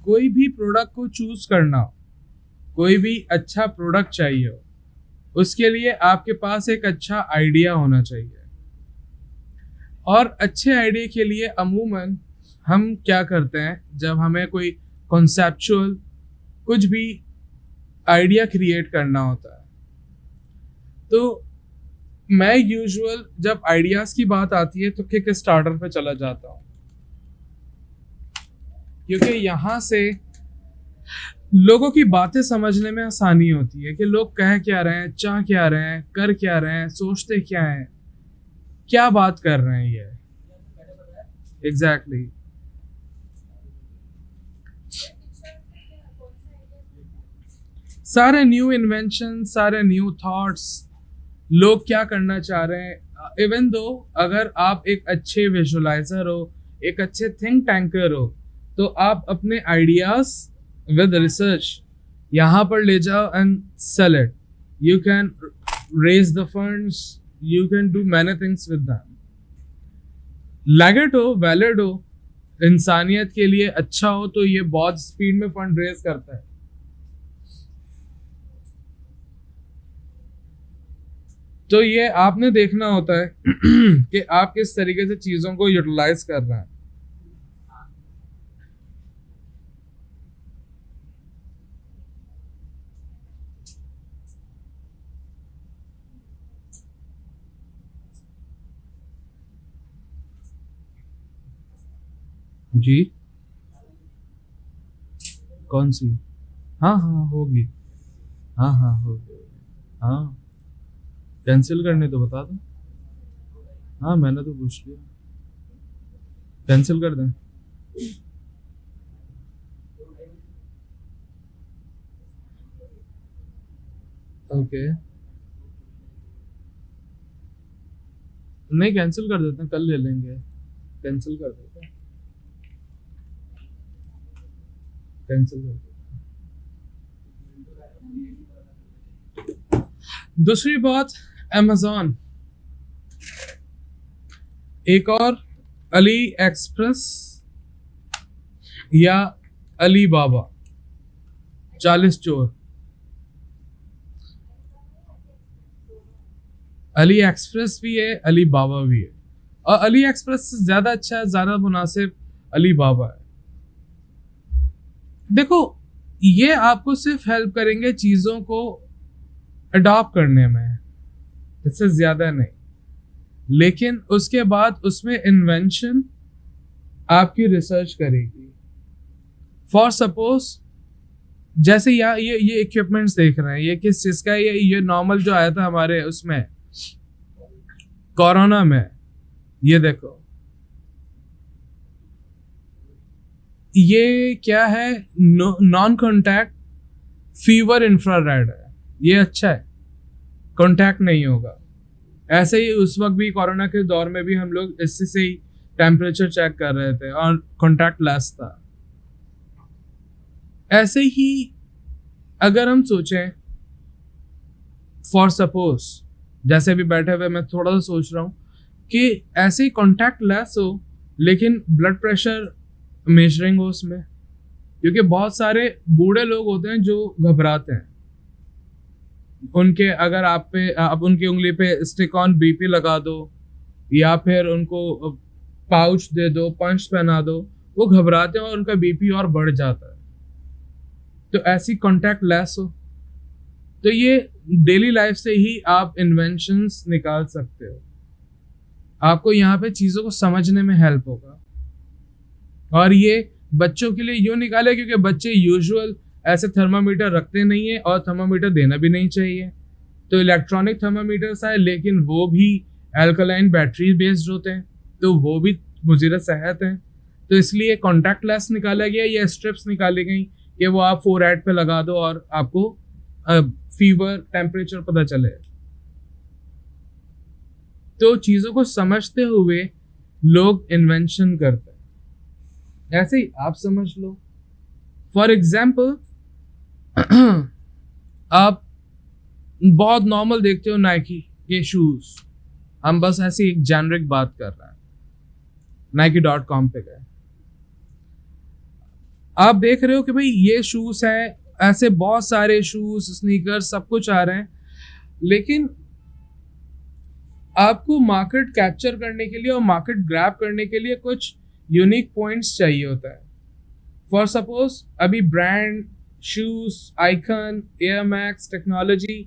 कोई भी प्रोडक्ट को चूज करना हो, कोई भी अच्छा प्रोडक्ट चाहिए हो, उसके लिए आपके पास एक अच्छा आइडिया होना चाहिए। और अच्छे आइडिया के लिए अमूमन हम क्या करते हैं, जब हमें कोई कॉन्सेप्चुअल कुछ भी आइडिया क्रिएट करना होता है, तो मैं यूजुअल जब आइडियाज की बात आती है तो किक स्टार्टर पे चला जाता हूँ, क्योंकि यहाँ से लोगों की बातें समझने में आसानी होती है कि लोग कह क्या रहे हैं, चाह क्या रहे हैं, कर क्या रहे हैं, सोचते क्या हैं, क्या बात कर रहे हैं ये एग्जैक्टली exactly. सारे न्यू इन्वेंशन, सारे न्यू थॉट्स, लोग क्या करना चाह रहे हैं। इवन दो अगर आप एक अच्छे विजुअलाइजर हो, एक अच्छे थिंक टैंकर हो, तो आप अपने आइडियाज विद रिसर्च यहाँ पर ले जाओ and sell it. You can raise the funds, you can do many things with them. Legit हो, वैलिड हो, इंसानियत के लिए अच्छा हो, तो ये बहुत स्पीड में फंड रेज करता है। तो ये आपने देखना होता है कि आप किस तरीके से चीजों को यूटिलाइज कर रहे हैं। जी कौन सी? हाँ हाँ होगी। हाँ हाँ होगी। हाँ कैंसिल करने तो बता दो। हाँ मैंने तो पूछ लिया, कैंसिल कर दें। ओके नहीं कैंसिल कर देते हैं, कल ले लेंगे। कैंसिल कर देते हैं, कैंसिल कर देते हैं। दूसरी बात, amazon, एक और अली एक्सप्रेस या अली बाबा 40 चोर। अली एक्सप्रेस भी है, अली बाबा भी है, और अली एक्सप्रेस से ज्यादा अच्छा, ज्यादा मुनासिब अली बाबा है। देखो ये आपको सिर्फ हेल्प करेंगे चीजों को अडॉप्ट करने में, इससे ज्यादा नहीं। लेकिन उसके बाद उसमें इन्वेंशन आपकी रिसर्च करेगी। फॉर सपोज जैसे यहाँ ये इक्विपमेंट्स देख रहे हैं, ये किस चीज का है? ये नॉर्मल जो आया था हमारे उसमें कोरोना में, ये देखो ये क्या है, नॉन कॉन्टैक्ट फीवर इंफ्रारेड है। ये अच्छा है, कॉन्टैक्ट नहीं होगा। ऐसे ही उस वक्त भी कोरोना के दौर में भी हम लोग इससे से ही टेम्परेचर चेक कर रहे थे और कॉन्टैक्ट लेस था। ऐसे ही अगर हम सोचें, फॉर सपोज जैसे भी बैठे हुए मैं थोड़ा सा सोच रहा हूँ कि ऐसे ही कॉन्टैक्ट लेस हो, लेकिन ब्लड प्रेशर मेजरिंग हो उसमें, क्योंकि बहुत सारे बूढ़े लोग होते हैं जो घबराते हैं। उनके अगर आप उनकी उंगली पे स्टिक ऑन बीपी लगा दो, या फिर उनको पाउच दे दो, पंच पहना दो, वो घबराते हैं और उनका बीपी और बढ़ जाता है। तो ऐसी कॉन्टैक्ट लेस हो, तो ये डेली लाइफ से ही आप इन्वेंशंस निकाल सकते हो। आपको यहाँ पे चीजों को समझने में हेल्प होगा। और ये बच्चों के लिए यूं निकाले क्योंकि बच्चे यूजुअल ऐसे थर्मामीटर रखते नहीं है, और थर्मामीटर देना भी नहीं चाहिए। तो इलेक्ट्रॉनिक थर्मामीटर्स आए, लेकिन वो भी एल्कलाइन बैटरी बेस्ड होते हैं, तो वो भी मुज़िर सेहत हैं। तो इसलिए कॉन्टैक्ट लेस निकाला गया, या स्ट्रिप्स निकाली गई कि वो आप फोरहेड पे लगा दो और आपको फीवर टेम्परेचर पता चले। तो चीज़ों को समझते हुए लोग इन्वेंशन करते हैं। ऐसे ही आप समझ लो, फॉर एग्जाम्पल आप बहुत नॉर्मल देखते हो नाइकी के शूज, हम बस ऐसी एक जेनरिक बात कर रहे हैं, Nike.com पे गए, आप देख रहे हो कि भाई ये शूज है, ऐसे बहुत सारे शूज स्नीकर्स सब कुछ आ रहे हैं, लेकिन आपको मार्केट कैप्चर करने के लिए और मार्केट ग्रैब करने के लिए कुछ यूनिक पॉइंट्स चाहिए होता है। फॉर सपोज अभी brand, shoes, icon, air max, technology,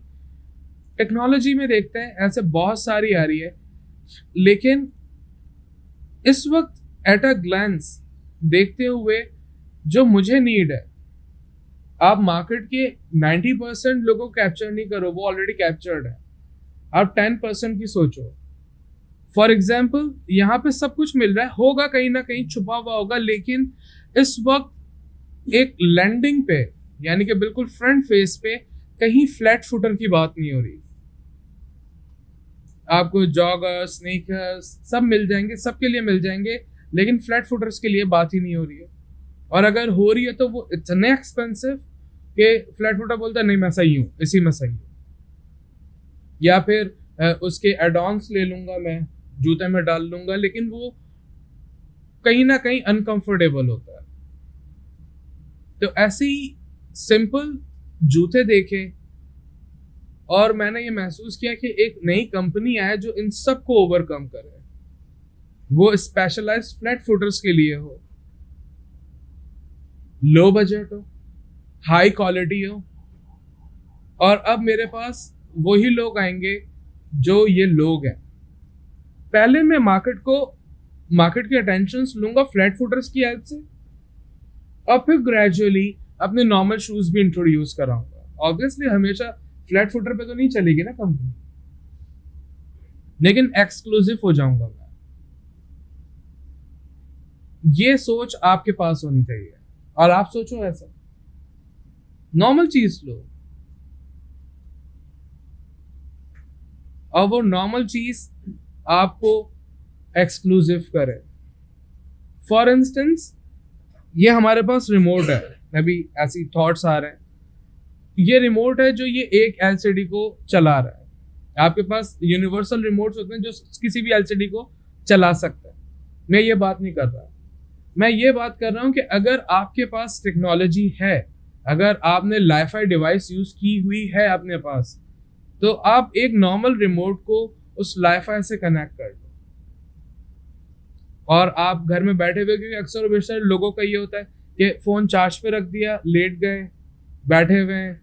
technology में देखते हैं ऐसे बहुत सारी आ रही है, लेकिन इस वक्त एट अ ग्लैंस देखते हुए जो मुझे नीड है, आप मार्केट के 90% लोगों को कैप्चर नहीं करो, वो ऑलरेडी कैप्चर्ड है। आप 10% की सोचो। फॉर एग्जाम्पल यहाँ पे सब कुछ मिल रहा है, होगा कहीं ना कहीं छुपा हुआ होगा, लेकिन इस वक्त एक लैंडिंग पे यानी कि बिल्कुल फ्रंट फेस पे कहीं फ्लैट फुटर की बात नहीं हो रही। आपको जॉगर्स, स्नीकर्स सब मिल जाएंगे, सबके लिए मिल जाएंगे, लेकिन फ्लैट फुटर्स के लिए बात ही नहीं हो रही है। और अगर हो रही है तो वो इतने एक्सपेंसिव कि फ्लैट फुटर बोलता है नहीं मैं सही हूँ, इसी में सही हूँ, या फिर उसके एडॉन्स ले लूंगा, मैं जूते में डाल लूंगा, लेकिन वो कहीं ना कहीं अनकंफर्टेबल होता है। तो ऐसे ही सिंपल जूते देखे और मैंने ये महसूस किया कि एक नई कंपनी आए जो इन सब को ओवरकम करे, वो स्पेशलाइज्ड फ्लैट फुटर्स के लिए हो, लो बजट हो, हाई क्वालिटी हो। और अब मेरे पास वही लोग आएंगे जो ये लोग हैं। पहले मैं मार्केट की अटेंशन लूंगा फ्लैट फुटर्स की हेल्प से, और फिर ग्रेजुअली अपने नॉर्मल शूज भी इंट्रोड्यूस कराऊंगा। ऑब्वियसली हमेशा फ्लैट फुटर पे तो नहीं चलेगी ना कंपनी, लेकिन एक्सक्लूसिव हो जाऊंगा मैं। ये सोच आपके पास होनी चाहिए, और आप सोचो ऐसा, नॉर्मल चीज लो और वो नॉर्मल चीज आपको एक्सक्लूसिव करे। फॉर इंस्टेंस ये हमारे पास रिमोट है, अभी ऐसी थॉट्स आ रहे हैं, ये रिमोट है जो ये एक एलसीडी को चला रहा है। आपके पास यूनिवर्सल रिमोट्स होते हैं जो किसी भी एलसीडी को चला सकते हैं। मैं ये बात नहीं कर रहा, मैं ये बात कर रहा हूं कि अगर आपके पास टेक्नोलॉजी है, अगर आपने लाईफाई डिवाइस यूज की हुई है अपने पास, तो आप एक नॉर्मल रिमोट को उस लाईफाई से कनेक्ट कर दो, और आप घर में बैठे हुए, क्योंकि अक्सर बेशतर लोगों का ये होता है कि फोन चार्ज पे रख दिया, लेट गए, बैठे हुए हैं,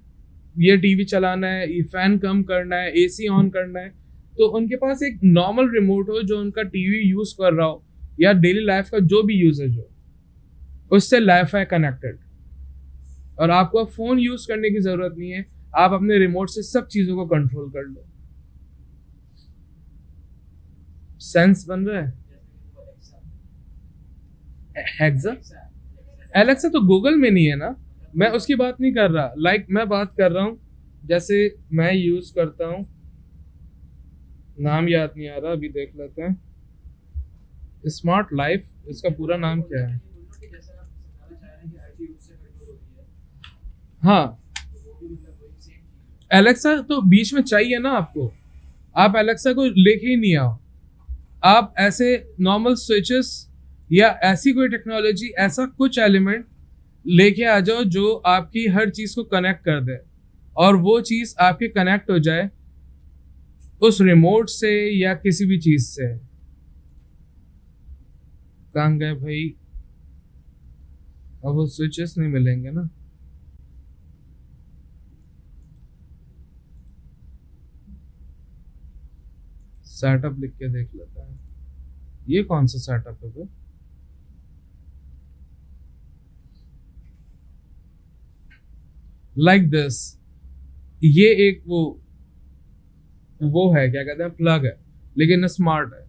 ये टीवी चलाना है, ये फैन कम करना है, एसी ऑन करना है, तो उनके पास एक नॉर्मल रिमोट हो जो उनका टीवी यूज कर रहा हो या डेली लाइफ का जो भी यूजेज हो, उससे लाईफाई कनेक्टेड, और आपको फोन यूज करने की जरूरत नहीं है, आप अपने रिमोट से सब चीजों को कंट्रोल कर लो। सेंस बन रहा है? हेक्सा, एलेक्सा तो गूगल में नहीं है ना, मैं उसकी बात नहीं कर रहा। मैं बात कर रहा हूँ जैसे मैं यूज करता हूँ, नाम याद नहीं आ रहा, अभी देख लेते हैं। स्मार्ट लाइफ, इसका पूरा नाम क्या है? हाँ, एलेक्सा तो बीच में चाहिए ना आपको, आप एलेक्सा को लेके ही नहीं आओ, आप ऐसे नॉर्मल स्विचेस या ऐसी कोई टेक्नोलॉजी, ऐसा कुछ एलिमेंट लेके आ जाओ जो आपकी हर चीज को कनेक्ट कर दे, और वो चीज आपके कनेक्ट हो जाए उस रिमोट से या किसी भी चीज से। कहाँ गए भाई? अब वो स्विचेस नहीं मिलेंगे ना। सेटअप लिख के देख लेता है, ये कौन सा सेटअप है? लाइक दिस, ये एक वो है, क्या कहते हैं, प्लग है, लेकिन स्मार्ट है।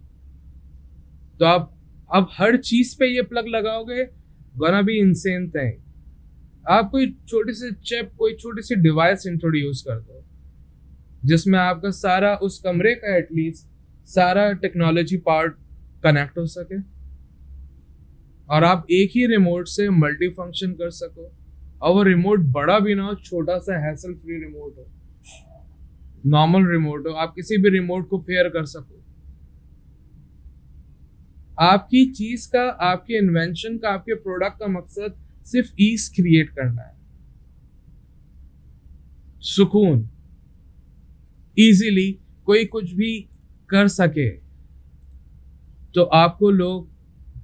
तो आप अब हर चीज पे ये प्लग लगाओगे, गोना बी इनसेन थिंग। आप कोई छोटी सी चिप, कोई छोटी सी डिवाइस इंट्रोड्यूस कर दो जिसमें आपका सारा उस कमरे का एटलीस्ट सारा टेक्नोलॉजी पार्ट कनेक्ट हो सके, और आप एक ही रिमोट से मल्टी फंक्शन कर सको, और वो रिमोट बड़ा भी ना हो, छोटा सा हैसल फ्री रिमोट हो, नॉर्मल रिमोट हो, आप किसी भी रिमोट को पेयर कर सको। आपकी चीज का, आपके इन्वेंशन का, आपके प्रोडक्ट का मकसद सिर्फ ईज क्रिएट करना है, सुकून, इजीली कोई कुछ भी कर सके तो आपको लोग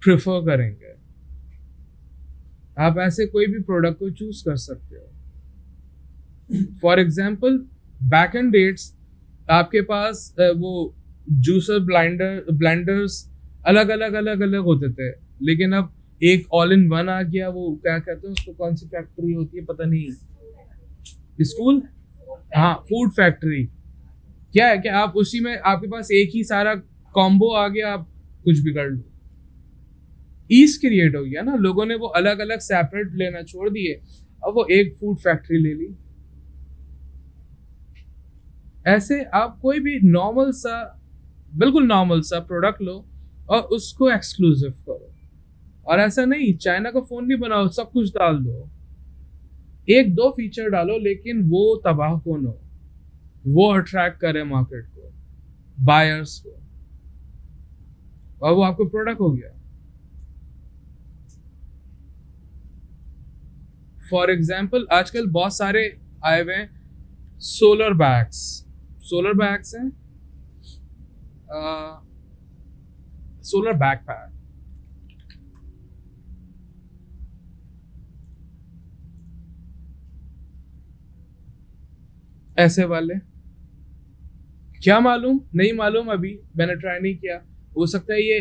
प्रेफर करेंगे। आप ऐसे कोई भी प्रोडक्ट को चूज कर सकते हो। For example back end dates आपके पास वो जूसर ब्लेंडर्स अलग अलग होते थे, लेकिन अब एक ऑल इन वन आ गया। वो क्या कहते हैं उसको, कौन सी फैक्ट्री होती है पता नहीं, स्कूल, हाँ फूड फैक्ट्री। क्या है कि आप उसी में आपके पास एक ही सारा कॉम्बो आ गया, आप कुछ भी कर लो। ईज क्रिएट हो गया ना, लोगों ने वो अलग अलग सेपरेट लेना छोड़ दिए, अब वो एक फूड फैक्ट्री ले ली। ऐसे आप कोई भी नॉर्मल सा, बिल्कुल नॉर्मल सा प्रोडक्ट लो और उसको एक्सक्लूसिव करो। और ऐसा नहीं चाइना का फोन नहीं बनाओ, सब कुछ डाल दो, एक दो फीचर डालो लेकिन वो तबाह कौन हो, वो अट्रैक्ट करे मार्केट को, बायर्स को, और वो आपको प्रोडक्ट हो गया। फॉर एग्जाम्पल आजकल बहुत सारे आए हुए हैं सोलर बैग्स हैं, सोलर बैकपैक। ऐसे वाले, क्या मालूम, नहीं मालूम, अभी मैंने ट्राई नहीं किया, हो सकता है ये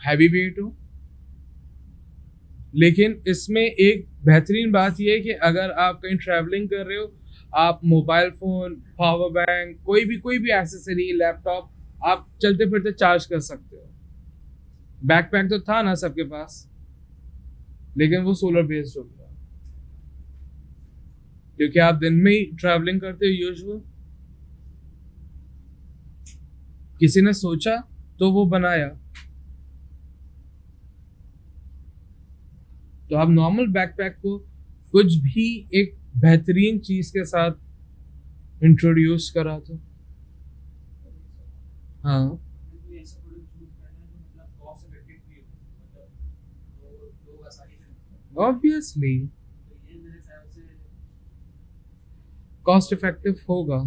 हैवी वेट हो। लेकिन इसमें एक बेहतरीन बात यह है कि अगर आप कहीं ट्रैवलिंग कर रहे हो, आप मोबाइल फोन, पावर बैंक, कोई भी एसेसरी, लैपटॉप आप चलते फिरते चार्ज कर सकते हो। बैकपैक तो था ना सबके पास, लेकिन वो सोलर बेस्ड हो गया क्योंकि आप दिन में ही ट्रैवलिंग करते हो यूजुअल। किसी ने सोचा तो वो बनाया। तो आप नॉर्मल बैकपैक को कुछ भी एक बेहतरीन चीज के साथ इंट्रोड्यूस करा दो। हाँ ऑब्वियसली कॉस्ट इफेक्टिव होगा।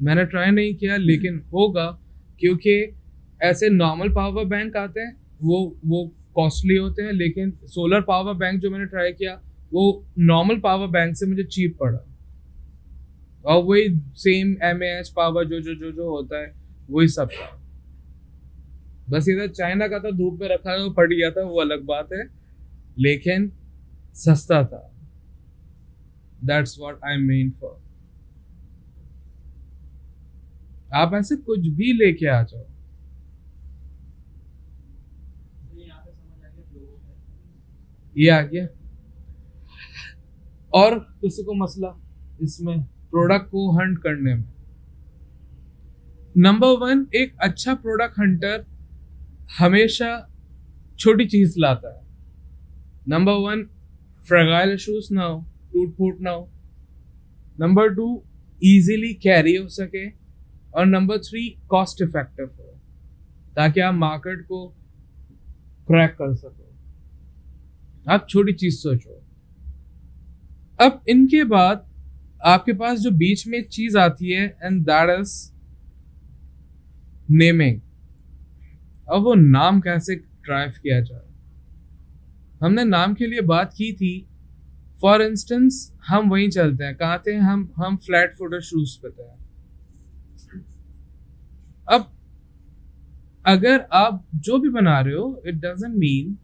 मैंने ट्राई नहीं किया लेकिन होगा, क्योंकि ऐसे नॉर्मल पावर बैंक आते हैं वो कॉस्टली होते हैं, लेकिन सोलर पावर बैंक जो मैंने ट्राई किया वो नॉर्मल पावर बैंक से मुझे चीप पड़ा, और वही सेम mAh पावर जो होता है वही सब था। बस इधर चाइना का था, धूप में रखा है फट गया था, वो अलग बात है, लेकिन सस्ता था। That's what I mean for. आप ऐसे कुछ भी लेके आ जाओ, ये आ गया। और किसी को मसला इसमें प्रोडक्ट को हंट करने में, नंबर 1 एक अच्छा प्रोडक्ट हंटर हमेशा छोटी चीज लाता है। नंबर 1 फ्रेगाइल इश्यूज ना हो, टूट फूट ना हो। नंबर 2 इजीली कैरी हो सके, और नंबर 3 कॉस्ट इफेक्टिव हो, ताकि आप मार्केट को क्रैक कर सको। आप छोटी चीज सोचो। अब इनके बाद आपके पास जो बीच में एक चीज आती है, एंड दैट इज नेमिंग। अब वो नाम कैसे ड्राइव किया जाए, हमने नाम के लिए बात की थी। फॉर इंस्टेंस हम वहीं चलते हैं, कहाँ थे हम फ्लैट फुटर शूज पे थे। अब अगर आप जो भी बना रहे हो, इट डजंट मीन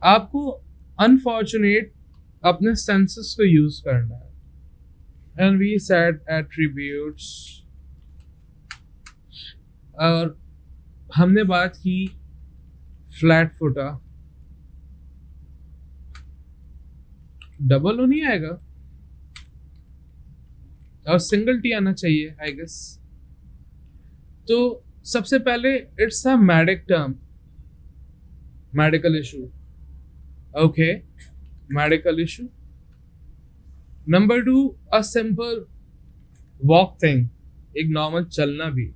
आपको अनफॉर्चुनेट अपने सेंसेस को यूज करना है। एंड वी सेड एट्रीब्यूट्स, और हमने बात की फ्लैट फुटा, डबल ओ नहीं आएगा और सिंगल टी आना चाहिए आई गेस। तो सबसे पहले it's a medic term, medical issue, okay, medical issue. Number 2 a simple walk thing, एक नॉर्मल चलना भी।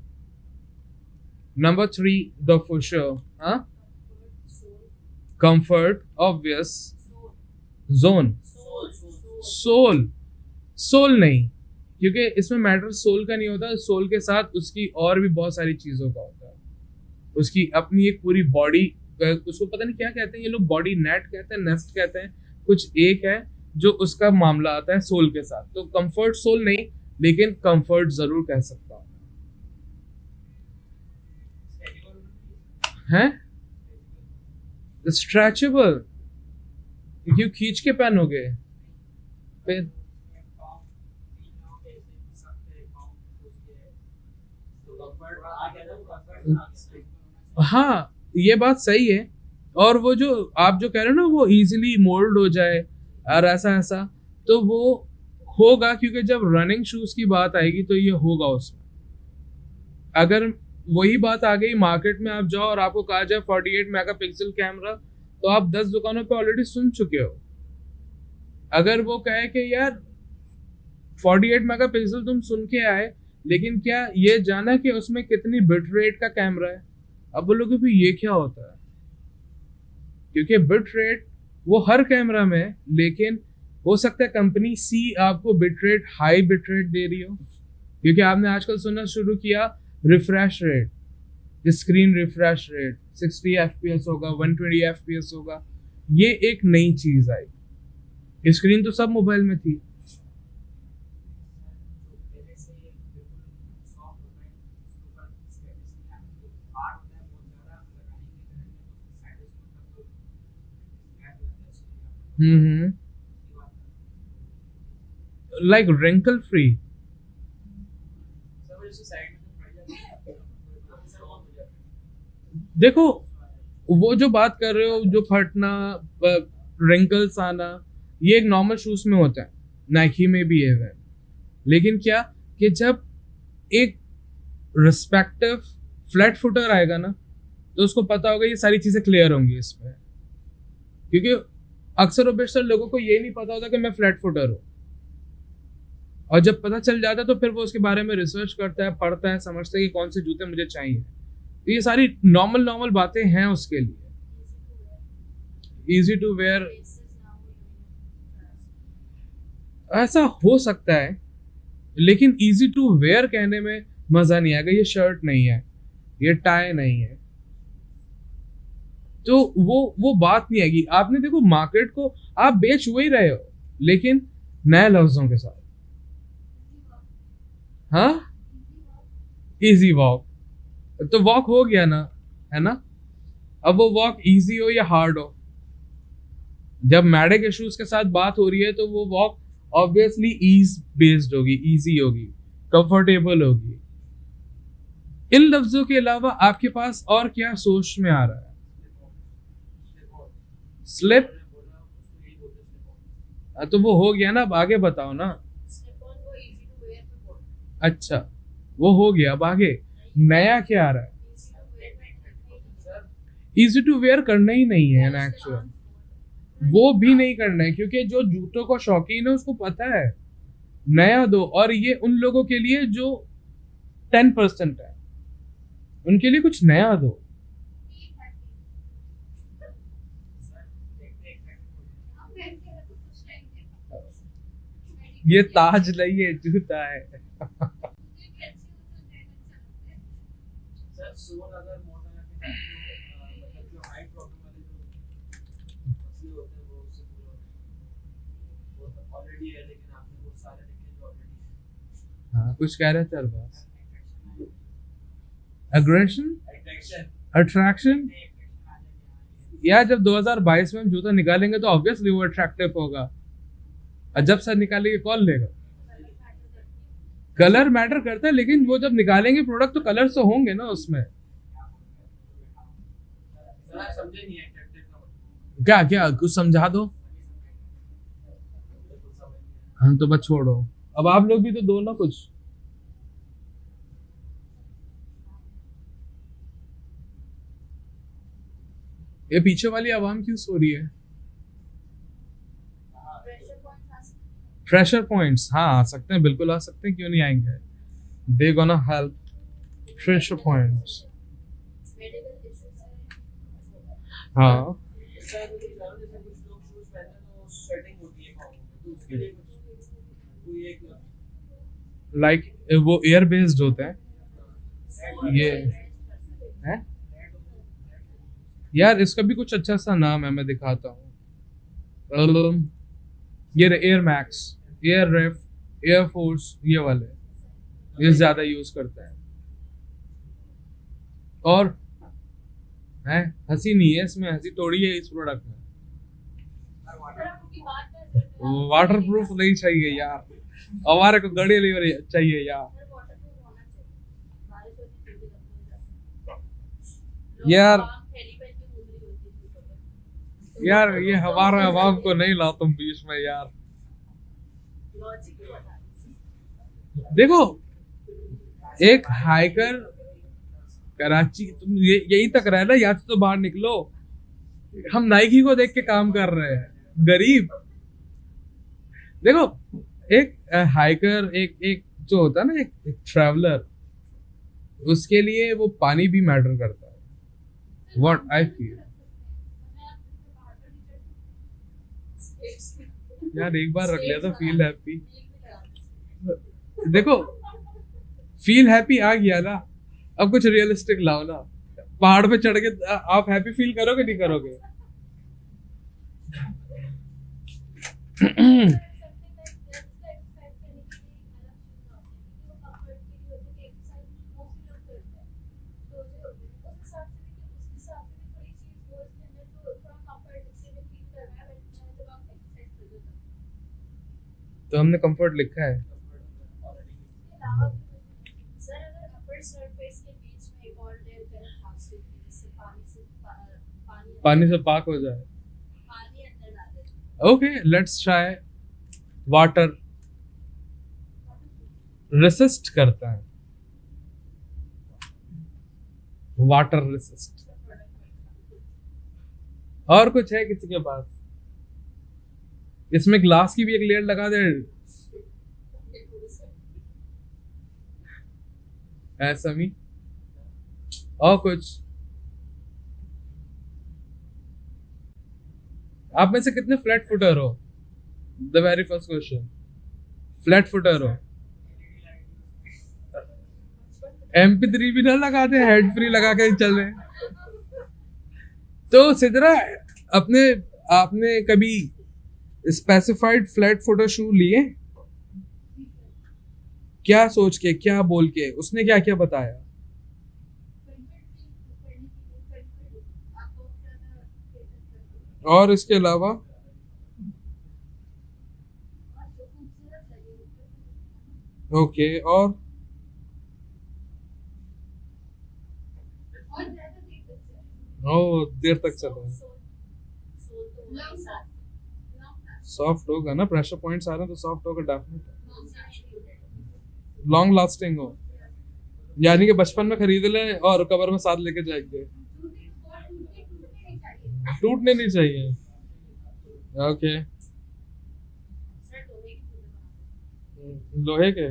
नंबर 3 द फुशर, हाँ, comfort obvious, zone, sole, sole नहीं, क्योंकि इसमें मैटर सोल का नहीं होता, सोल के साथ उसकी और भी बहुत सारी चीजों का होता है, उसकी अपनी एक पूरी बॉडी, उसको पता नहीं क्या कहते हैं ये लोग, बॉडी नेट कहते हैं, नेस्ट कहते हैं, कुछ एक है जो उसका मामला आता है सोल के साथ। तो कंफर्ट सोल नहीं, लेकिन कंफर्ट जरूर कह सकता हूँ। है स्ट्रेचेबल, क्यों खींच के पहनोगे फिर? हाँ, ये बात सही है। और वो जो आप जो कह रहे हो ना, वो इजीली मोल्ड हो जाए और ऐसा ऐसा, तो वो होगा, क्योंकि जब रनिंग शूज की बात आएगी तो ये होगा उसमें। अगर वही बात आ गई मार्केट में, आप जाओ और आपको कहा जाए 48 मेगापिक्सल कैमरा, तो आप 10 दुकानों पे ऑलरेडी सुन चुके हो। अगर वो कहे कि यार 48 मेगापिक्सल तुम सुन के आए, लेकिन क्या ये जाना कि उसमें कितनी बिट रेट का कैमरा है? अब बोलोगे भी ये क्या होता है, क्योंकि बिट रेट वो हर कैमरा में है, लेकिन हो सकता है कंपनी सी आपको bit rate, high bit rate दे रही हो, क्योंकि आपने आजकल सुनना शुरू किया refresh rate, screen refresh rate 60 FPS होगा, 120 एफपीएस होगा। ये एक नई चीज आई, स्क्रीन तो सब मोबाइल में थी। हम्म, लाइक रिंकल फ्री। देखो, वो जो बात कर रहे हो, जो फटना, रिंकल्स आना, ये एक नॉर्मल शूज में होता है, नाइकी में भी है। लेकिन क्या कि जब एक रिस्पेक्टिव फ्लैट फुटर आएगा ना, तो उसको पता होगा ये सारी चीजें क्लियर होंगी इसमें, क्योंकि अक्सर और बेशतर लोगों को ये नहीं पता होता कि मैं फ्लैट फुटर हूँ, और जब पता चल जाता है तो फिर वो उसके बारे में रिसर्च करता है, पढ़ता है, समझता है कि कौन से जूते मुझे चाहिए। तो ये सारी नॉर्मल नॉर्मल बातें हैं उसके लिए। इजी टू वेयर, ऐसा हो सकता है, लेकिन इजी टू वेयर कहने में मजा नहीं आएगा। ये शर्ट नहीं है, ये टाई नहीं है, तो वो बात नहीं आएगी। आपने देखो मार्केट को आप बेच वही रहे हो, लेकिन नए लफ्जों के साथ। हाँ, इजी वॉक, तो वॉक हो गया ना, है ना? अब वो वॉक इजी हो या हार्ड हो, जब मैडे के शूज के साथ बात हो रही है तो वो वॉक ऑब्वियसली ईज बेस्ड होगी, इजी होगी, कंफर्टेबल होगी। इन लफ्जों के अलावा आपके पास और क्या सोच में आ रहा है? स्लिप, तो वो हो गया ना, अब आगे बताओ ना। अच्छा, वो हो गया, अब आगे नया क्या आ रहा है? इजी टू वेयर करना ही नहीं है ना एक्चुअल, वो भी नहीं करना है, क्योंकि जो जूतों का शौकीन है उसको पता है नया दो, और ये उन लोगों के लिए जो 10% है, उनके लिए कुछ नया दो। ये ताज नहीं है, जूता है। हाँ, कुछ कह रहे थे अरबाज। Aggression, attraction. यार जब 2022 में हम जूता निकालेंगे तो ऑब्वियसली वो अट्रैक्टिव होगा, और जब सर निकालेंगे कौन लेगा? कलर मैटर करता है, लेकिन वो जब निकालेंगे प्रोडक्ट तो कलर तो होंगे ना उसमें। क्या क्या कुछ समझा दो। हाँ, तो बस छोड़ो, अब आप लोग भी तो दो ना कुछ। ये पीछे वाली आवाम क्यों सो रही है? प्रेशर पॉइंट्स, हाँ आ सकते हैं, बिल्कुल आ सकते हैं, क्यों नहीं आएंगे? They gonna help. Pressure points, हाँ। लाइक वो एयर बेस्ड होते हैं ये है। यार इसका भी कुछ अच्छा सा नाम है, मैं दिखाता हूँ। ये एयर मैक्स, एयर रेफ, एयर फोर्स, ये वाले ये ज्यादा यूज करते हैं। और है हंसी नहीं है इसमें, हंसी थोड़ी है इस प्रोडक्ट में। वाटर प्रूफ नहीं चाहिए यार, हमारे को गड़ी लीवर चाहिए यार। यार यार ये हमारे अवाम को नहीं ला तुम बीच में यार। देखो एक हाइकर कराची, तुम यही तक रहे ना, यहाँ से तो बाहर निकलो। हम नाइकी को देख के काम कर रहे हैं, गरीब। देखो एक हाइकर, एक जो होता है ना, एक ट्रैवलर, उसके लिए वो पानी भी मैटर करता है। व्हाट आई फील यार, एक बार रख लिया था फील हैप्पी। देखो फील हैप्पी आ गया ना, अब कुछ रियलिस्टिक लाओ ना। पहाड़ पे चढ़ के आप हैप्पी फील करोगे नहीं करोगे? तो हमने कंफर्ट लिखा है। पानी से पाक हो जाए। Okay let's try. Water resist करता है, वाटर रेसिस्ट। और कुछ है किसी के पास? इसमें ग्लास की भी एक लेयर लगा दे ऐसा भी। और कुछ? आप में से कितने फ्लैट फुटर हो? The very first question, flat footer हो? MP3 भी ना लगाते, हेड फ्री लगा के चल रहे। तो सिद्रा अपने आपने कभी स्पेसिफाइड फ्लैट फुटर शू लिए? क्या सोच के, क्या बोल के, उसने क्या क्या बताया? और इसके अलावा? ओके और? ओ देर तक चला। सॉफ्ट होगा ना, प्रेशर पॉइंट्स आ रहे हैं तो सॉफ्ट होगा डेफिनेटली। लॉन्ग लास्टिंग हो, यानी कि बचपन में खरीद ले और कवर में साथ लेके जाएंगे। टूटने नहीं चाहिए। ओके लोहे के,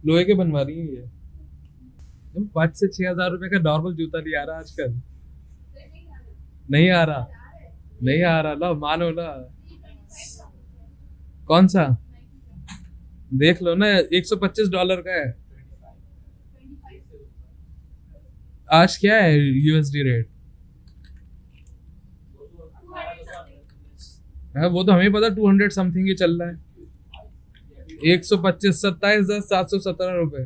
लोहे के बनवा रही है ये। 5 से 6 हज़ार रुपए का नॉर्मल जूता नहीं आ रहा आजकल। नहीं आ रहा, नहीं आ रहा ना, मानो ना। कौन सा? देख लो ना, $125 का है। आज क्या है USD रेट? है वो तो हमें पता, 200 समथिंग ही चल रहा है। 125, 27,717 रुपए।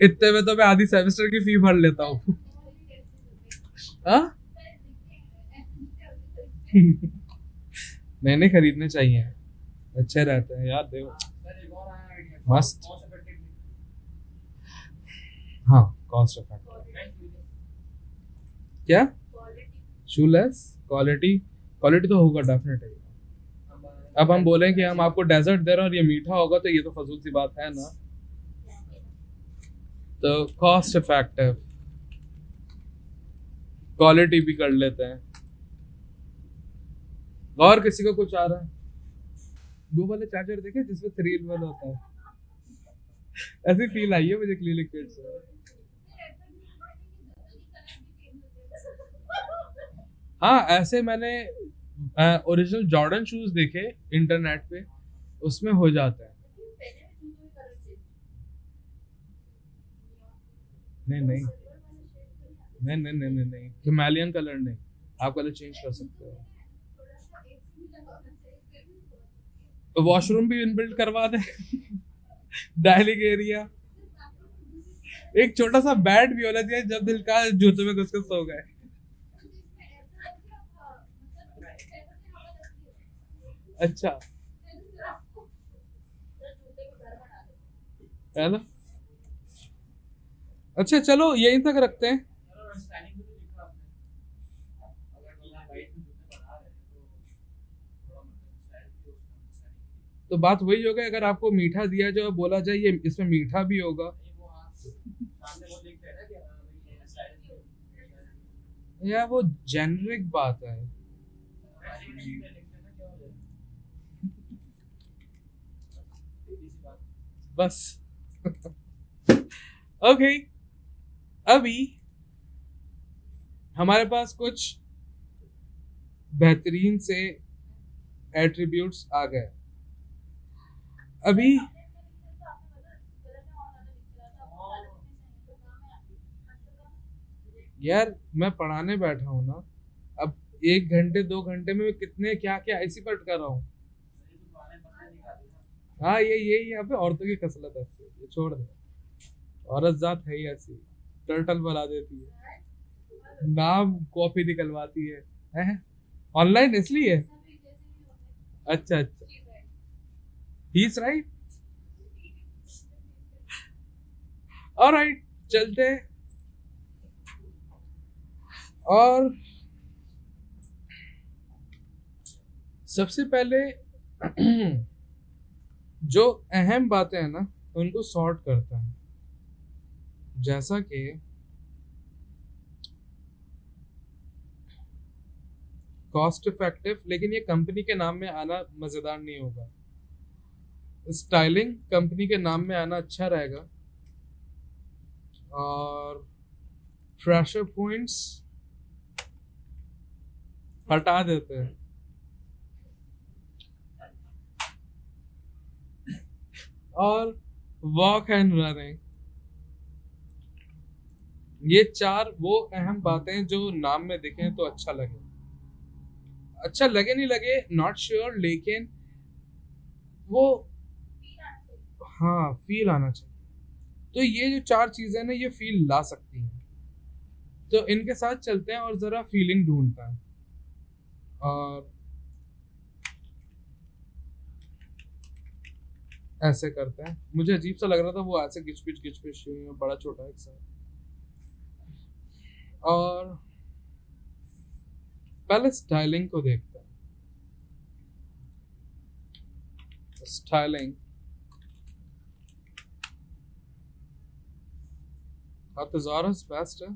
इतने में तो मैं आधी सेमेस्टर की फी भर लेता हूँ। मैंने खरीदने चाहिए, अच्छे रहते हैं यार। देखो मस्त। हाँ कॉस्ट इफेक्टिव। क्या? शूलेस क्वालिटी, क्वालिटी तो होगा डेफिनेटली। अब हम बोलें कि हम आपको डेजर्ट दे रहे हैं और ये मीठा होगा, तो ये तो फजूल सी बात है ना। तो कॉस्ट इफेक्टिव, क्वालिटी भी कर लेते हैं। और किसी को कुछ आ रहा है? वो वाले चार्जर देखे जिसमें 3-in-1 होता है? ऐसी फील आई है मुझे क्लिनिक किट से। हाँ ऐसे मैंने ओरिजिनल जॉर्डन शूज देखे इंटरनेट पे, उसमें हो जाता है। नहीं नहीं नहीं नहीं नहीं नहीं नहीं, हिमालयन कलर नहीं, आप कलर चेंज कर सकते हो। तो वॉशरूम भी इनबिल्ट करवा दे। डाइनिंग एरिया, एक छोटा सा बेड भी होना चाहिए, जब दिल का जूते में घुस के सो गए। अच्छा, है ना। अच्छा चलो यहीं तक रखते हैं। तो बात वही होगा, अगर आपको मीठा दिया जाए, बोला जाए ये इसमें मीठा भी होगा, या वो जेनरिक बात है। बस। ओके, अभी हमारे पास कुछ बेहतरीन से एट्रीब्यूट्स आ गए। अभी यार मैं पढ़ाने बैठा हूँ ना, अब 1 घंटे 2 घंटे में मैं कितने क्या क्या ऐसी पढ़ कर रहा हूँ। हाँ ये यहाँ पे औरतों की कसरत है, ये छोड़ दे। औरत जात है ही ऐसी, टर्टल बना देती है, नाम कॉपी निकलवाती है ऑनलाइन इसलिए। अच्छा अच्छा, ही इज राइट। ऑलराइट, चलते हैं। और सबसे पहले जो अहम बातें हैं ना, उनको सॉर्ट करता है। जैसा कि कॉस्ट इफेक्टिव, लेकिन ये कंपनी के नाम में आना मजेदार नहीं होगा। स्टाइलिंग कंपनी के नाम में आना अच्छा रहेगा। और प्रेशर पॉइंट्स हटा देते हैं। और वॉक एंड रनिंग, ये 4 वो अहम बातें जो नाम में दिखें तो अच्छा लगे। अच्छा लगे नहीं लगे नॉट श्योर, लेकिन वो, हाँ फील आना चाहिए। तो ये जो 4 चीजें ना, ये फील ला सकती हैं। तो इनके साथ चलते हैं और जरा फीलिंग ढूंढता है। और ऐसे करते हैं, मुझे अजीब सा लग रहा था वो ऐसे घिच पिच बड़ा छोटा एक साथ। और पहले स्टाइलिंग को देखते हैं। स्टाइलिंग, हाँ तो ज़ारा's बेस्ट है।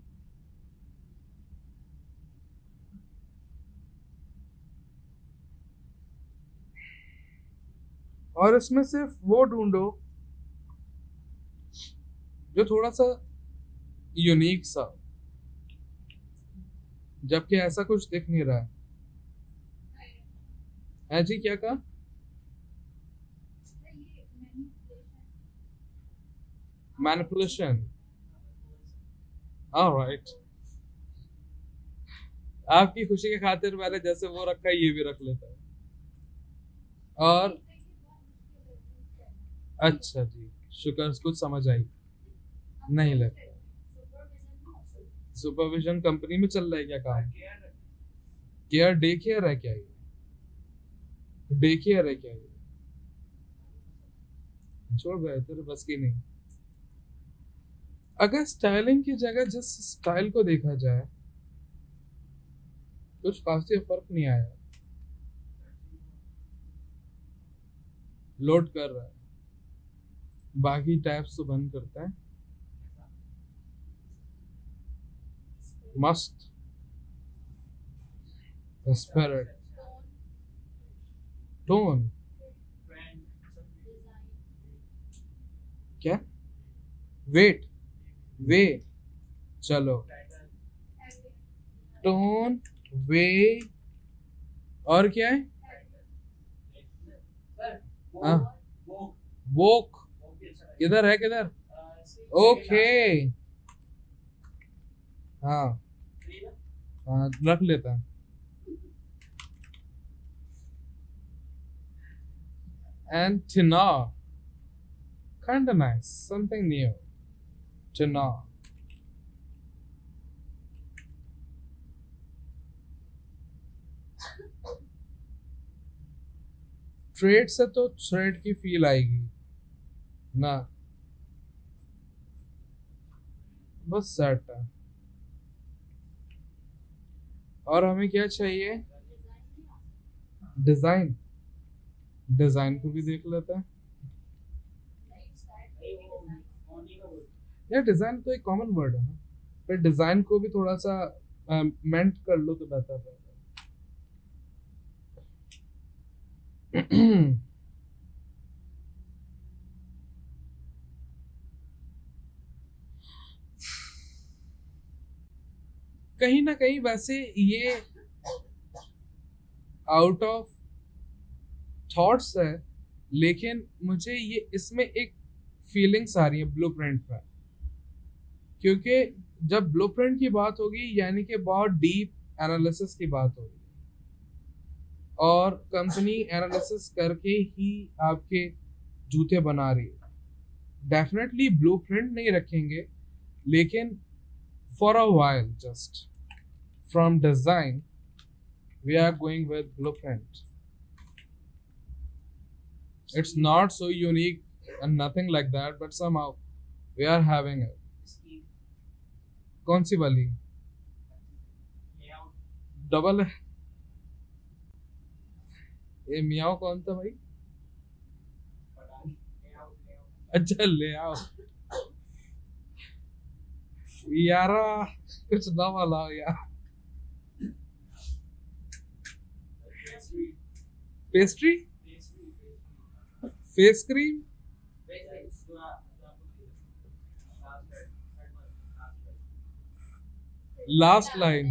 और इसमें सिर्फ वो ढूंढो जो थोड़ा सा यूनिक सा, जबकि ऐसा कुछ दिख नहीं रहा है जी। क्या कहा? Manipulation, alright. आपकी खुशी के खातिर मैंने जैसे वो रखा है, ये भी रख लेता है। और अच्छा जी, शुक्र, कुछ समझ आई। नहीं लगता सुपरविजन कंपनी में चल रहा है क्या काम? केयर डे केयर है क्या ये? डे केयर है क्या ये? छोड़ गए, तेरे बस की नहीं। अगर स्टाइलिंग की जगह जिस स्टाइल को देखा जाए, कुछ खासी फर्क नहीं आया। लोड कर रहा है, बाकी टैब्स तो बंद करता है। मस्त स्पिरिट, टोन, क्या, वेट, वे, चलो टोन, वे, और क्या है? हाँ, वोक। किधर है, किधर? ओके। हाँ हाँ, रख लेता है। Antenna, kinda nice, something new. Antenna. Trade से तो थ्रेड की फील आएगी ना, बस सेट है। और हमें क्या चाहिए? डिजाइन। डिजाइन को भी देख लेते हैं। यार डिजाइन तो एक कॉमन वर्ड है ना, फिर डिजाइन को भी थोड़ा सा मेंट कर लो तो बेहतर रहेगा। कहीं ना कहीं वैसे ये आउट ऑफ थॉट्स है, लेकिन मुझे ये इसमें एक फीलिंग्स आ रही है ब्लूप्रिंट में, क्योंकि जब ब्लूप्रिंट की बात होगी यानी कि बहुत डीप एनालिसिस की बात होगी, और कंपनी एनालिसिस करके ही आपके जूते बना रही है। डेफिनेटली ब्लूप्रिंट नहीं रखेंगे, लेकिन for a while just from design we are going with blueprint. It's not so unique and nothing like that, but somehow we are having it. कौन सी वाली? डबल है? ये मियाओ कौन था भाई? अच्छा, ले आओ यारा, कुछ ना वाला यार। Pastry, face cream, last line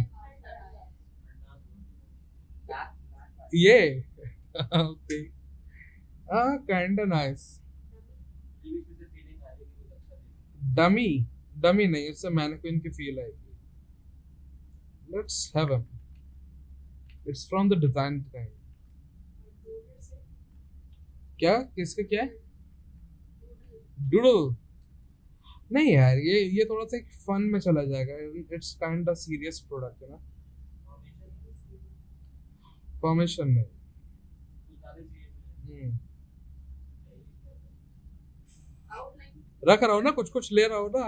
ये। ओके, हाँ काइंड नाइस। डमी, डमी नहीं, उससे मैनिक्विन की फील आएगी। Let's have him, it's from the design kind. क्या, किसका क्या है? डूडल? नहीं यार, ये थोड़ा सा एक फन में चला जाएगा। It's kind of serious product है ना। फॉर्मेशन नहीं। हम्म, रख रहा हूँ ना, कुछ कुछ ले रहा हूँ ना।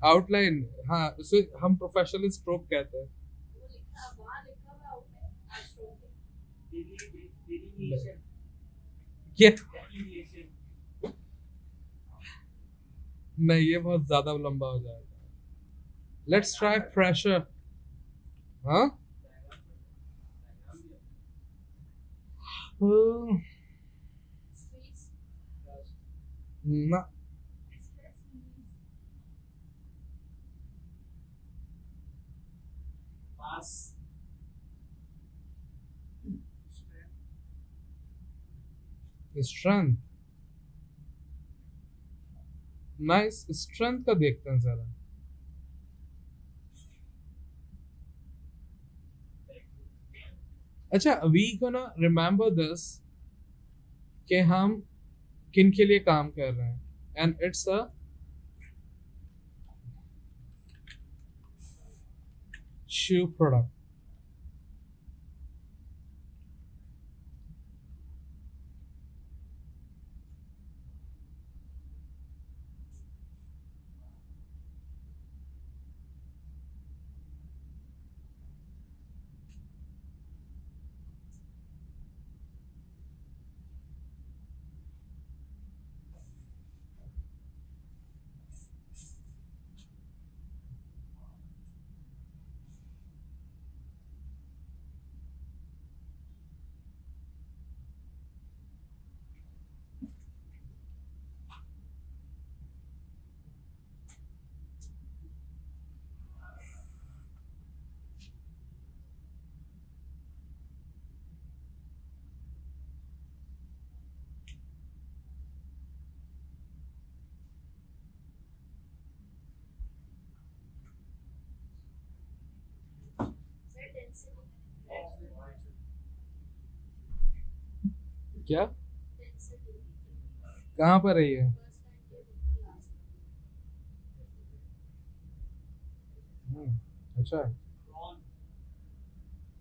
आउटलाइन, हाँ उसे हम प्रोफेशनल स्ट्रोक कहते हैं। क्या? नहीं, ये बहुत ज्यादा लंबा हो जाएगा। Let's try pressure. हाँ, ना, स्ट्रेंथ। नाइस, स्ट्रेंथ का देखते हैं जरा। अच्छा, वी गोना रिमेम्बर दिस कि हम किन के लिए काम कर रहे हैं, and it's a shoe product. क्या? कहाँ पर है ये? अच्छा।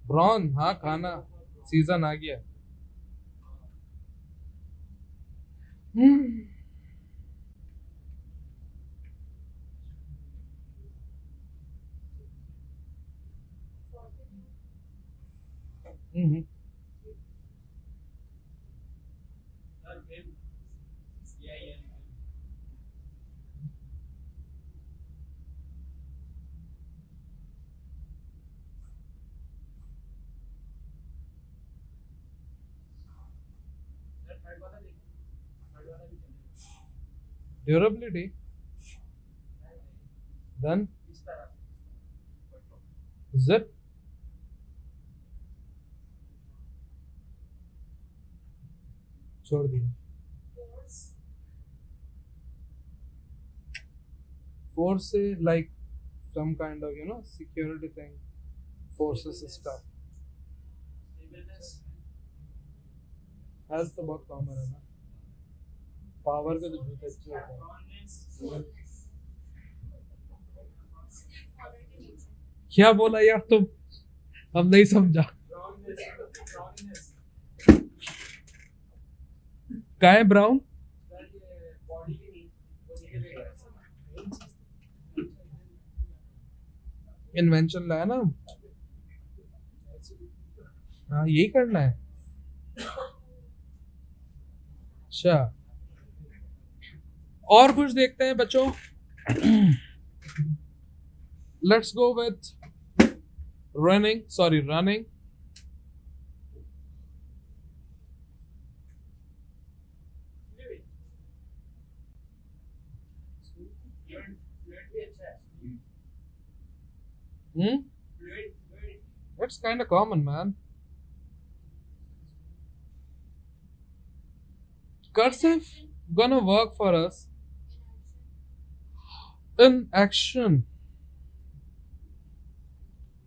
प्रॉन, हाँ खाना सीजन आ गया। हम्म। हम्म। ड्यूरेबिलिटी, देन जिप, छोड़ दिया। फोर्स से like some kind of security thing, forces stuff। Health तो बहुत कॉमन है ना, पावर के तो जूते अच्छे होते हैं। क्या बोला यार तुम? हम नहीं समझा। क्या है ब्राउन? इन्वेंशन लाया ना। हाँ यही करना है। अच्छा, और कुछ देखते हैं बच्चों। Let's go with running. Hmm? It's kind of common, man. Cursive gonna work for us in action।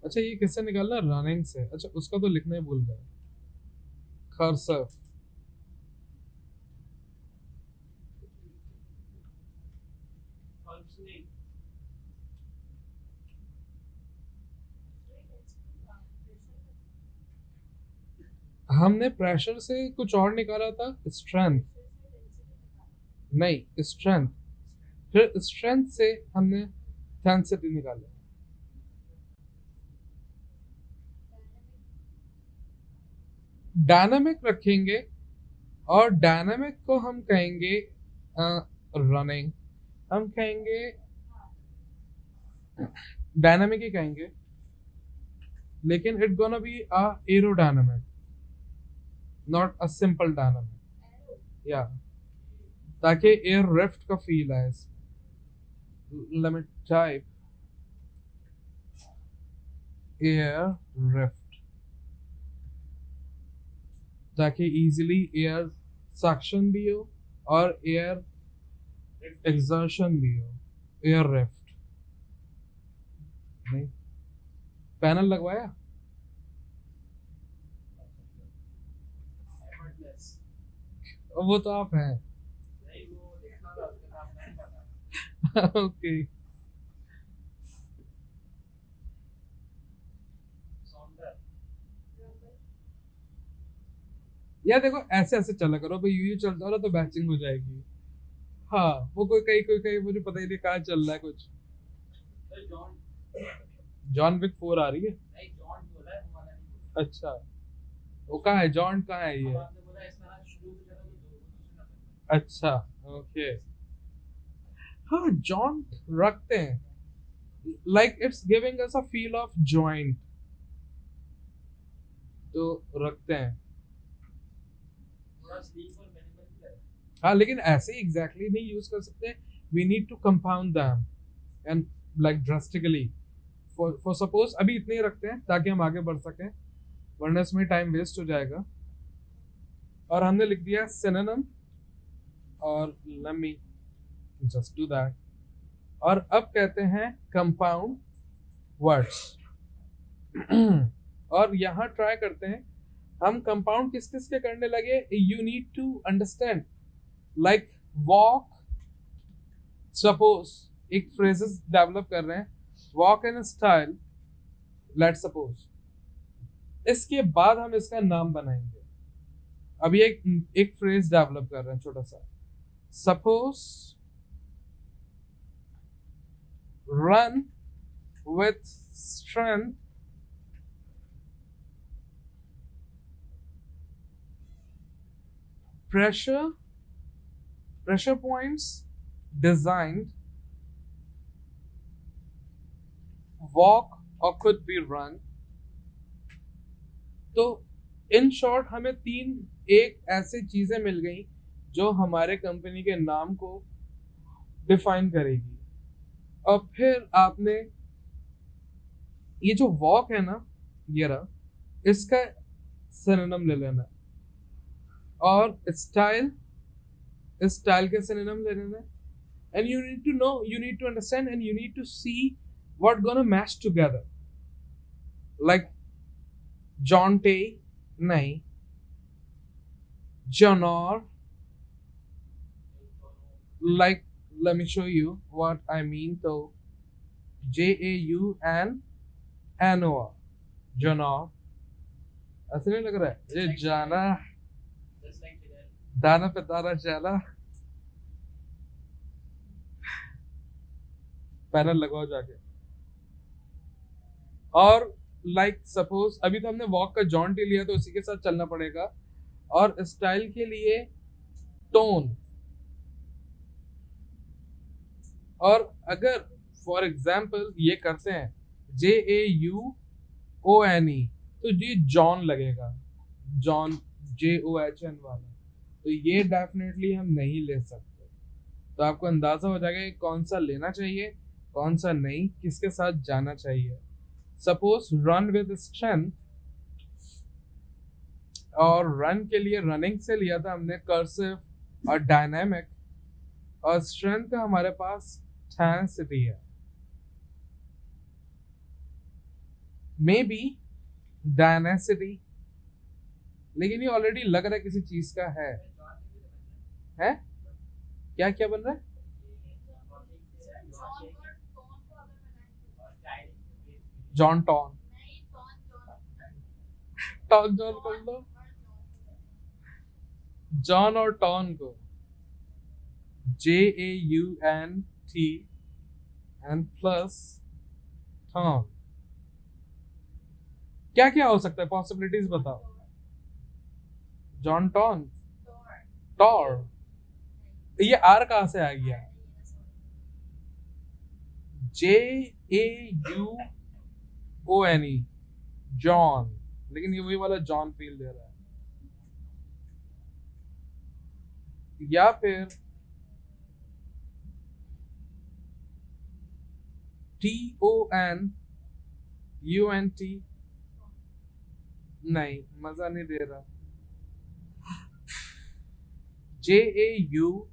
अच्छा ये किससे निकालना? रनिंग से। अच्छा उसका तो लिखना ही भूल गया। कर्सिव, हमने प्रेशर से कुछ और निकाला था, स्ट्रेंथ। नहीं, स्ट्रेंथ, फिर स्ट्रेंथ से हमने डेंसिटी निकाला। डायनामिक रखेंगे, और डायनामिक को हम कहेंगे रनिंग। हम कहेंगे डायनामिक ही कहेंगे, लेकिन it gonna be a aerodynamic, not a simple dynamic. या ताकि एयर रिफ्ट का फील आए। Let me type air rift, ताकि इजीली एयर सक्शन भी हो और एयर एक्सर्शन भी हो। एयर रिफ्ट नहीं, पैनल लगवाया। वो तो आप हैं। ओके। यार देखो ऐसे ऐसे चला करो भाई, यूं चलता रहा तो बैचिंग हो जाएगी। हाँ वो कोई कहीं मुझे पता ही नहीं कहाँ चल रहा है कुछ। जॉन विक 4 आ रही है? अच्छा, वो कहाँ है? जॉन कहाँ है ये? अच्छा, ओके। हाँ जॉन रखते हैं, like it's giving us a feel of joint, तो रखते हैं। हाँ लेकिन ऐसे एग्जैक्टली नहीं यूज कर सकते। We need to compound them and like drastically. For suppose अभी इतने ही रखते हैं ताकि हम आगे बढ़ सकें, वरना इसमें टाइम वेस्ट हो जाएगा। और हमने लिख दिया सिनोनिम, और let me just do that. और अब कहते हैं कंपाउंड वर्ड्स। और यहाँ ट्राई करते हैं हम कंपाउंड किस किस के करने लगे, you need to understand, like walk, suppose एक फ्रेजेस डेवलप कर रहे हैं, walk in style, let suppose, इसके बाद हम इसका नाम बनाएंगे। अभी एक फ्रेज डेवलप कर रहे हैं छोटा सा, suppose run with strength pressure points designed, walk or could be run। तो इन शॉर्ट हमें तीन एक ऐसी चीजें मिल गई जो हमारे कंपनी के नाम को डिफाइन करेगी। और फिर आपने ये जो वॉक है ना, ये रहा, इसका सिनोनिम ले लेना, और स्टाइल, स्टाइल के सिनोनिम ले लेना, and you need to know, you need to understand, and you need to see what gonna match together, like Jonte, नहीं, Jonor, like let me show you what I mean, तो JAUNNOR, Jonor, ऐसे नहीं लग रहा है ये जाना, दाना पे दाना चला, पैनल लगाओ जाके। और लाइक सपोज अभी तो हमने वॉक का जॉन टी लिया तो उसी के साथ चलना पड़ेगा, और स्टाइल के लिए टोन। और अगर फॉर एग्जाम्पल ये करते हैं JAUONE, तो ये जॉन लगेगा, जॉन JOHN वाला, तो ये डेफिनेटली हम नहीं ले सकते। तो आपको अंदाजा हो जाएगा कि कौन सा लेना चाहिए, कौन सा नहीं, किसके साथ जाना चाहिए। सपोज रन विद स्ट्रेंथ, और रन के लिए रनिंग से लिया था हमने कर्सिव और डायनामिक, और स्ट्रेंथ का हमारे पास टेंसिटी है, मे बी डायनेसिटी, लेकिन ये ऑलरेडी लग रहा है किसी चीज का है क्या क्या बन रहा है, जॉन टॉन, टॉन जॉन कर लो, जॉन और टॉन को JAUNT एंड प्लस टॉन। क्या क्या हो सकता है, पॉसिबिलिटीज बताओ। जॉन टॉन, टॉर, ये आर कहां से आ गया, JAUONE, जॉन, लेकिन ये वही वाला जॉन फील दे रहा है। या फिर TONUNT, नहीं मजा नहीं दे रहा, JAUJA,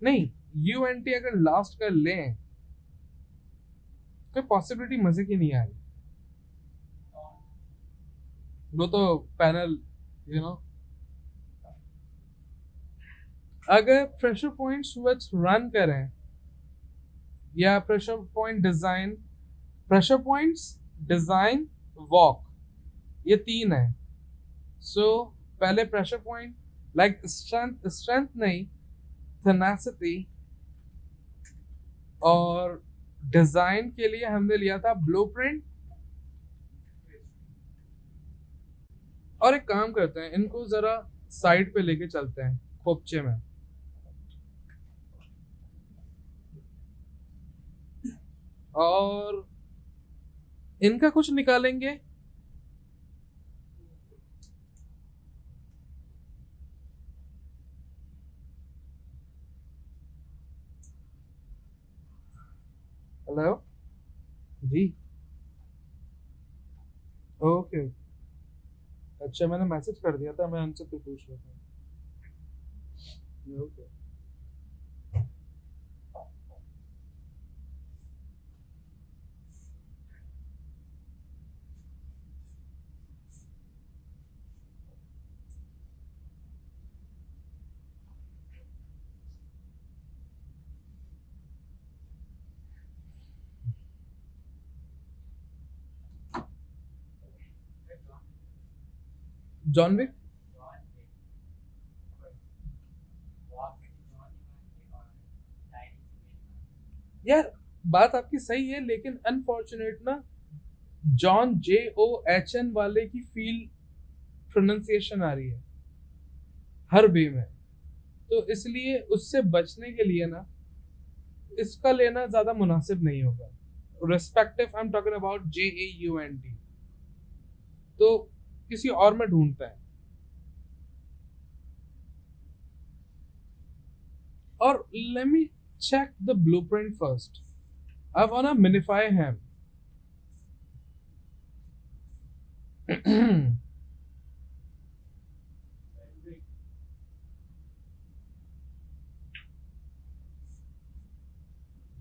नहीं UNT अगर लास्ट कर लें कोई पॉसिबिलिटी मजे की नहीं आ रही, वो तो पैनल यू नो। अगर प्रेशर पॉइंट्स विच रन करें, या pressure point design, pressure points design walk, ये तीन है। सो पहले pressure point like strength, strength नहीं, टेनासिटी, और डिजाइन के लिए हमने लिया था ब्लूप्रिंट। और एक काम करते हैं, इनको जरा साइड पे लेके चलते हैं खोपचे में, और इनका कुछ निकालेंगे। हेलो जी, ओके, अच्छा मैंने मैसेज कर दिया था, मैं उनसे फिर पूछ रहा था। Okay John Wick. यार बात आपकी सही है, लेकिन अनफॉर्चुनेट ना, जॉन JOHN वाले की फील प्रोनाउंसिएशन आ रही है हर वे में, तो इसलिए उससे बचने के लिए ना इसका लेना ज्यादा मुनासिब नहीं होगा। Respective I am talking about JAUNT, तो किसी और में ढूंढता है। और let me check the blueprint first. I wanna minify him.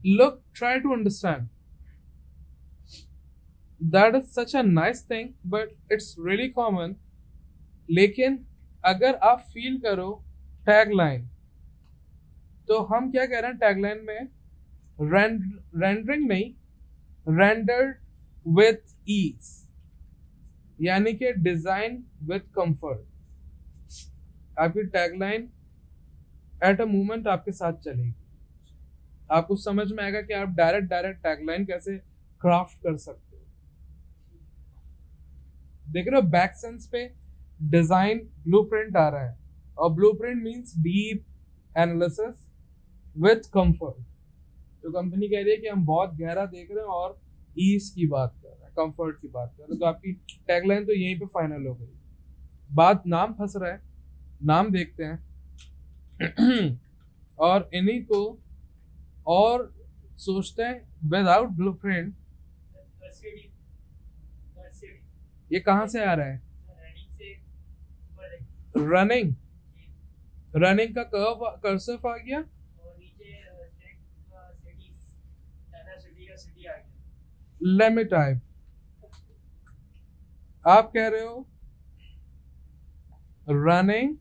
Look, try to understand. That is such a nice thing, but it's really common. लेकिन अगर आप फील करो टैगलाइन, तो हम क्या कह रहे हैं टैगलाइन में? रेंडरिंग नहीं, रेंडर्ड विथ ईज, यानी कि डिजाइन विथ कंफर्ट। आपकी टैगलाइन एट अ मोमेंट आपके साथ चलेगी, आपको समझ में आएगा कि आप डायरेक्ट टैगलाइन कैसे क्राफ्ट कर सकते हो। देख रहे हो बैक सेंस पे डिजाइन ब्लूप्रिंट आ रहा है, और blueprint means deep analysis with comfort. तो कंपनी कह रही है कि हम बहुत गहरा देख रहे हैं और ईज की बात कर रहे हैं, कंफर्ट की बात कर रहे हैं, तो आपकी टैगलाइन तो यहीं पे फाइनल हो गई। बात नाम फंस रहा है, नाम देखते हैं और इन्हीं को और सोचते हैं विदाउट ब्लूप्रिंट। ये कहां से आ रहा है? रनिंग, रनिंग का कर्सर आ गया, लेट मी टाइप। आप कह रहे हो रनिंग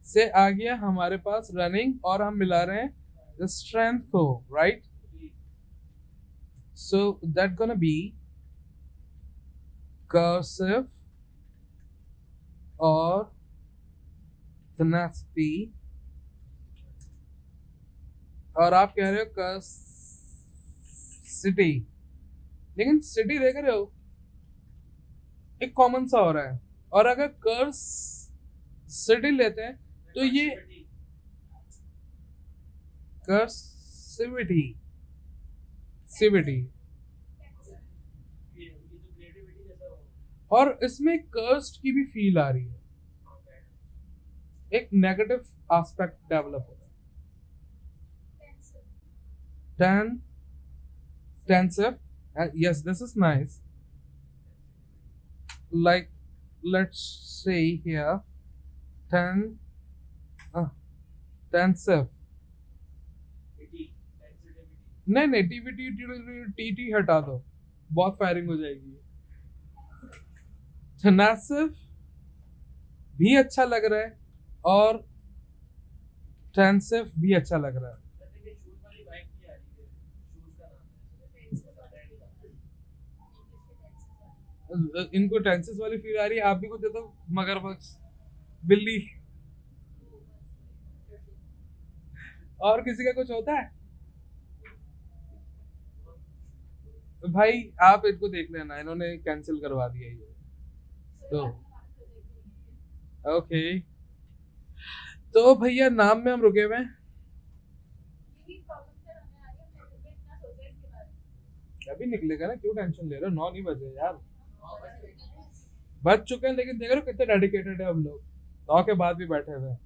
से आ गया हमारे पास रनिंग, और हम मिला रहे हैं स्ट्रेंथ को, right? So that gonna be cursive और tenacity, और आप कह रहे हो कर्सिटी। लेकिन सिटी देख रहे हो एक कॉमन सा हो रहा है, और अगर कर्स सिटी लेते हैं तो ये कर्सिविटी सिविटी, और इसमें कर्स्ड की भी फील आ रही है, एक नेगेटिव एस्पेक्ट डेवलप हो रहा है। Tensive, yes, this is nice. Like, let's say here, tensive. नहीं, TT हटा दो, बहुत फायरिंग हो जाएगी। tensive भी अच्छा लग रहा है और tensive भी अच्छा लग रहा है। इनको टेंसेस वाली फील आ रही है, आप भी कुछ दे दो, मगरमच्छ, बिल्ली, और किसी का कुछ होता है? भाई आप इनको देख लेना, इन्होंने कैंसिल करवा दिया ये तो। ओके, तो भैया नाम में हम रुके हुए हैं। अभी निकलेगा ना, क्यों टेंशन ले रहे हो? 9 नहीं बजे यार, बच चुके हैं, लेकिन देख रहे हो कितने डेडिकेटेड है हम लोग, 9 के बाद भी बैठे हुए हैं।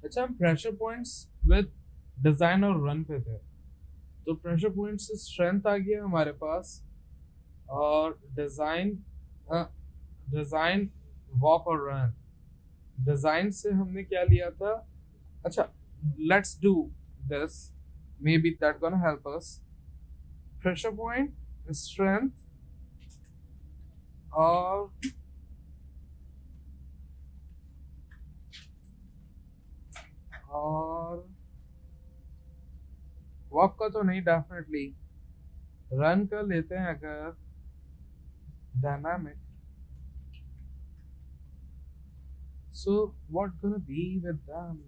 अच्छा, हम प्रेशर पॉइंट्स विद डिजाइन और रन पे थे, तो प्रेशर पॉइंट से स्ट्रेंथ आ गया हमारे पास, और डिजाइन डिजाइन वॉक और रन। डिजाइन से हमने क्या लिया था? अच्छा, let's do this, may be that gonna help us. Pressure point, strength और और वॉक का तो नहीं, डेफिनेटली रन कर लेते हैं अगर dynamic. So what gonna be with them?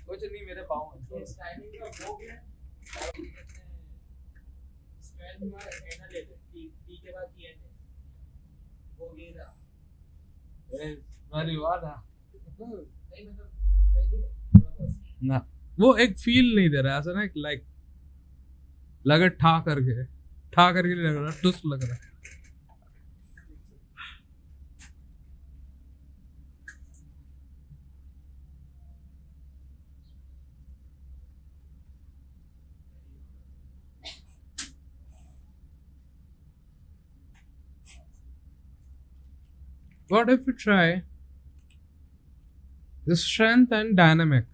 कुछ नहीं, मेरे पाँव में स्टाइलिंग का हो गया। स्ट्रेंथ में एना ले ले, टी के बाद ये है वो ये था। marijuana. नहीं मतलब सही है थोड़ा बहुत। ना, वो एक फील नहीं दे रहा है ऐसा ना, लाइक लगा ठा करके नहीं लग रहा, टुस लग रहा है. What if we try the strength and dynamic?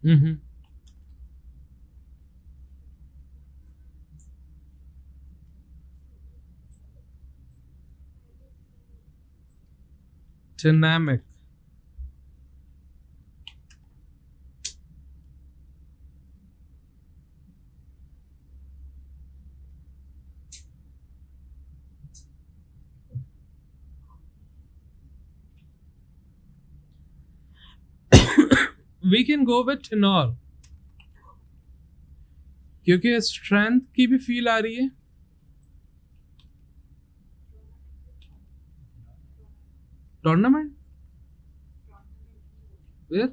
Mm-hmm. Dynamic. We can go with tenor क्योंकि स्ट्रेंथ की भी फील आ रही है. टूर्नामेंट फिर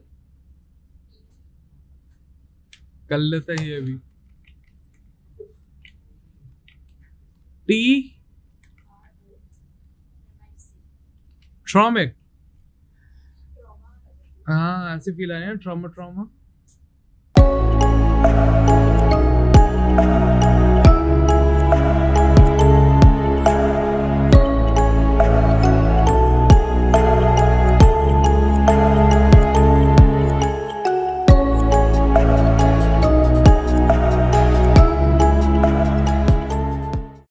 कर लेते हैं ये भी. टी ट्रॉमिक. हाँ ऐसे फील आ रहे हैं, ट्रॉमा.